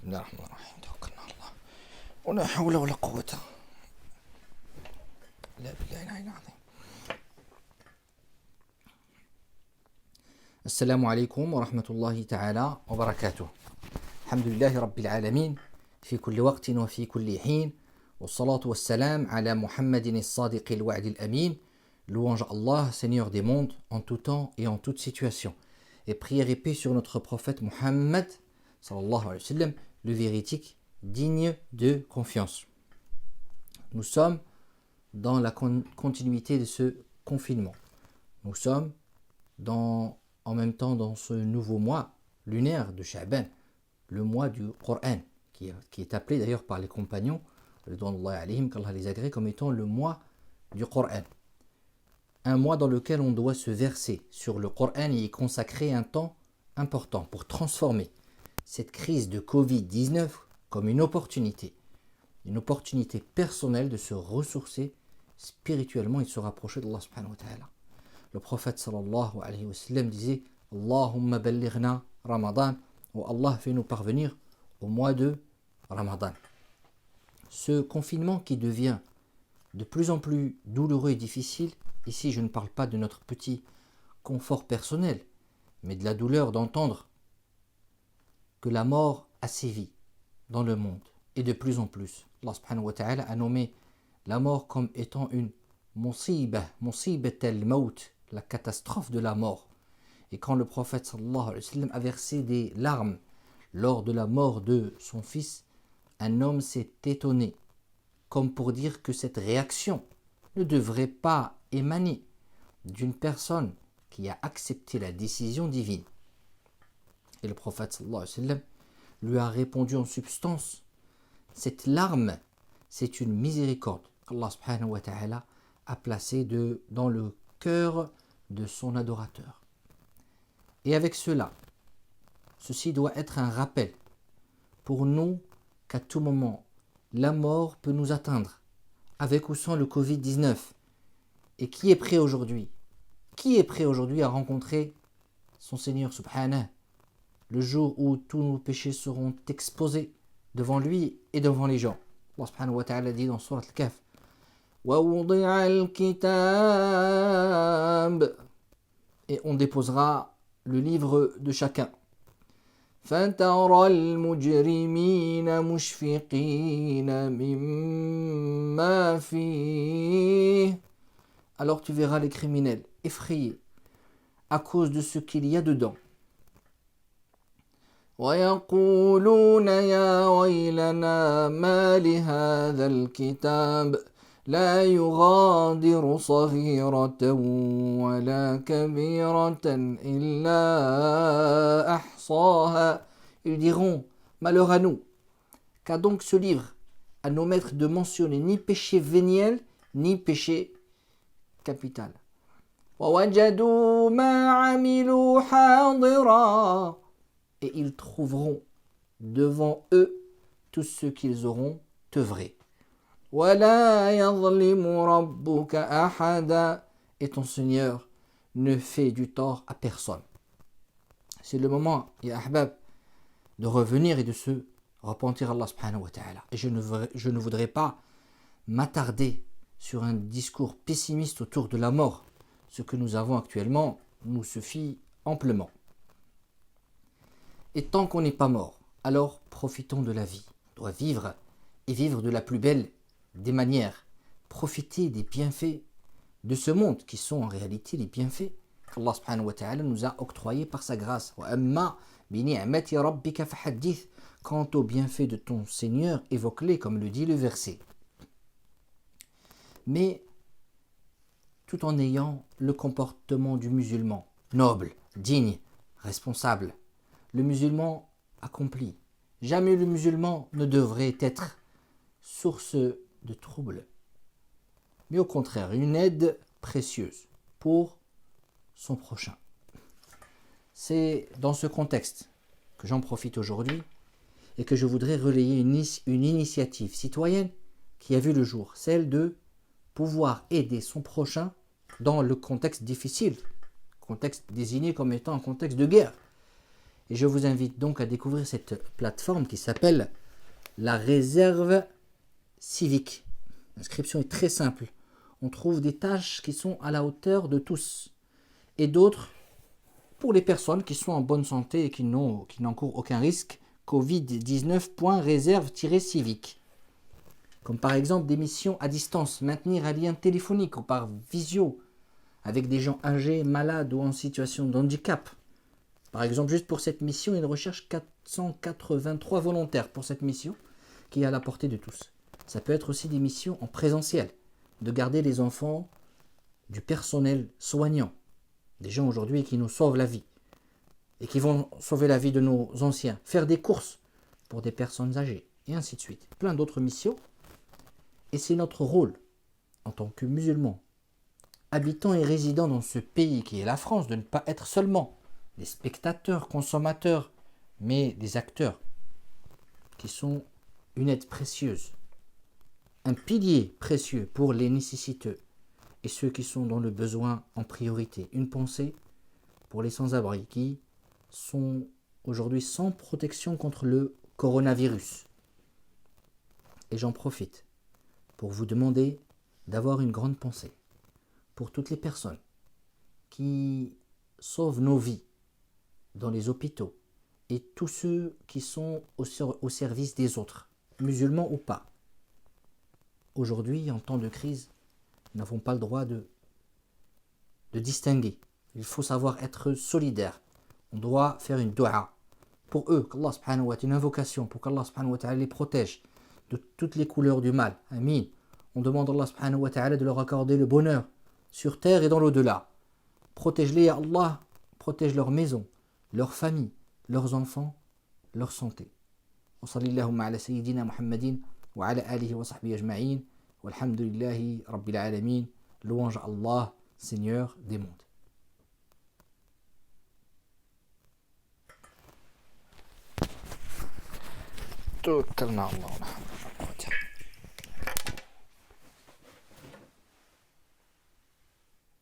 الله الرحمن الرحيم توكلنا على الله ولا حول ولا قوة إلا بالله العلي العظيم. السلام عليكم ورحمة الله تعالى وبركاته. الحمد لله رب العالمين في كل وقت وفي كل حين والصلاة والسلام على محمد الصادق الوعد الأمين. Louange à Allah, Seigneur des mondes, en tout temps et en toute situation. Et prière et paix sur notre prophète Muhammad, sallallahu alayhi wa sallam, le véridique, digne de confiance. Nous sommes dans la continuité de ce confinement. Nous sommes en même temps dans ce nouveau mois lunaire de Sha'ban, le mois du Coran, qui est appelé d'ailleurs par les compagnons, ridwanullahi alayhim, qu'Allah les agrée, comme étant le mois du Coran. Un mois dans lequel on doit se verser sur le Coran et y consacrer un temps important pour transformer cette crise de Covid-19 comme une opportunité personnelle de se ressourcer spirituellement et de se rapprocher d'Allah subhanahu wa ta'ala. Le prophète sallallahu alayhi wa sallam disait « Allahumma ballighna Ramadan » ou « Allah fait nous parvenir au mois de Ramadan ». Ce confinement qui devient de plus en plus douloureux et difficile, ici je ne parle pas de notre petit confort personnel, mais de la douleur d'entendre que la mort a sévi dans le monde, et de plus en plus. Allah subhanahu wa ta'ala a nommé la mort comme étant une musibat al-maut, la catastrophe de la mort. Et quand le prophète sallallahu alayhi wa sallam a versé des larmes lors de la mort de son fils, un homme s'est étonné, comme pour dire que cette réaction ne devrait pas émaner d'une personne qui a accepté la décision divine. Et le prophète sallallahu alayhi wa sallam lui a répondu en substance, cette larme, c'est une miséricorde qu'Allah subhanahu wa ta'ala a placée dans le cœur de son adorateur. Et avec ceci doit être un rappel pour nous qu'à tout moment, la mort peut nous atteindre, avec ou sans le Covid-19. Et qui est prêt aujourd'hui à rencontrer son Seigneur subhanahu, le jour où tous nos péchés seront exposés devant lui et devant les gens. Allah subhanahu wa ta'ala dit dans Surat Al-Kahf وَوُضِعَ الْكِتَابِ, et on déposera le livre de chacun. فَتَرَى الْمُجْرِمِينَ مُشْفِقِينَ مِمَّا فِيهِ, alors tu verras les criminels effrayés à cause de ce qu'il y a dedans. وَيَقُولُونَ يَا وَيْلَنَا مَا لِهَذَا الْكِتَابِ لَا يُغَادِرُ صَغِيرَةً وَلَا كَبِيرَةً إِلَّا أَحْصَاهَا. Ils diront, malheur à nous, qu'a donc ce livre à nous mettre de mentionner ni péché véniel, ni péché capital. وَوَجَدُوا مَا عَمِلُوا حَاضِرًا, et ils trouveront devant eux tout ce qu'ils auront œuvré. وَلَا يَظْلِمُ رَبُّكَ أَحَدًا, et ton Seigneur ne fait du tort à personne. C'est le moment, ya ahbab, de revenir et de se repentir à Allah subhanahu wa ta'ala. Et je ne voudrais pas m'attarder sur un discours pessimiste autour de la mort. Ce que nous avons actuellement nous suffit amplement. Et tant qu'on n'est pas mort, alors profitons de la vie. On doit vivre et vivre de la plus belle des manières. Profiter des bienfaits de ce monde qui sont en réalité les bienfaits qu'Allah subhanahu wa ta'ala nous a octroyés par sa grâce. Quant aux bienfaits de ton Seigneur, évoque-les comme le dit le verset. Mais tout en ayant le comportement du musulman, noble, digne, responsable, le musulman accompli. Jamais le musulman ne devrait être source de trouble, mais au contraire, une aide précieuse pour son prochain. C'est dans ce contexte que j'en profite aujourd'hui et que je voudrais relayer une initiative citoyenne qui a vu le jour, celle de pouvoir aider son prochain dans le contexte difficile, contexte désigné comme étant un contexte de guerre. Et je vous invite donc à découvrir cette plateforme qui s'appelle la réserve civique. L'inscription est très simple. On trouve des tâches qui sont à la hauteur de tous et d'autres pour les personnes qui sont en bonne santé et qui n'encourent aucun risque. Covid-19.réserve-civique. Comme par exemple des missions à distance, maintenir un lien téléphonique ou par visio avec des gens âgés, malades ou en situation de handicap. Par exemple, juste pour cette mission, il recherche 483 volontaires pour cette mission qui est à la portée de tous. Ça peut être aussi des missions en présentiel, de garder les enfants du personnel soignant, des gens aujourd'hui qui nous sauvent la vie et qui vont sauver la vie de nos anciens, faire des courses pour des personnes âgées, et ainsi de suite. Plein d'autres missions. Et c'est notre rôle, en tant que musulmans, habitants et résidents dans ce pays qui est la France, de ne pas être seulement des spectateurs, consommateurs, mais des acteurs qui sont une aide précieuse, un pilier précieux pour les nécessiteux et ceux qui sont dans le besoin en priorité. Une pensée pour les sans-abri qui sont aujourd'hui sans protection contre le coronavirus. Et j'en profite pour vous demander d'avoir une grande pensée pour toutes les personnes qui sauvent nos vies dans les hôpitaux et tous ceux qui sont au service des autres, musulmans ou pas. Aujourd'hui, en temps de crise, nous n'avons pas le droit de distinguer. Il faut savoir être solidaire. On doit faire une dua pour eux, qu'Allah subhanahu wa ta'ala, une invocation pour qu'Allah subhanahu wa ta'ala les protège de toutes les couleurs du mal. Amin. On demande à Allah subhanahu wa ta'ala de leur accorder le bonheur sur terre et dans l'au-delà. Protège-les, Allah, protège leur maison, leur famille, leurs enfants, leur santé. Wa sallallahu ala sayyidina Muhammadin wa ala alihi wa sahbihi ajma'in. Walhamdulillahi rabbil alamin. Louange à Allah, Seigneur des mondes. توكلنا على الله.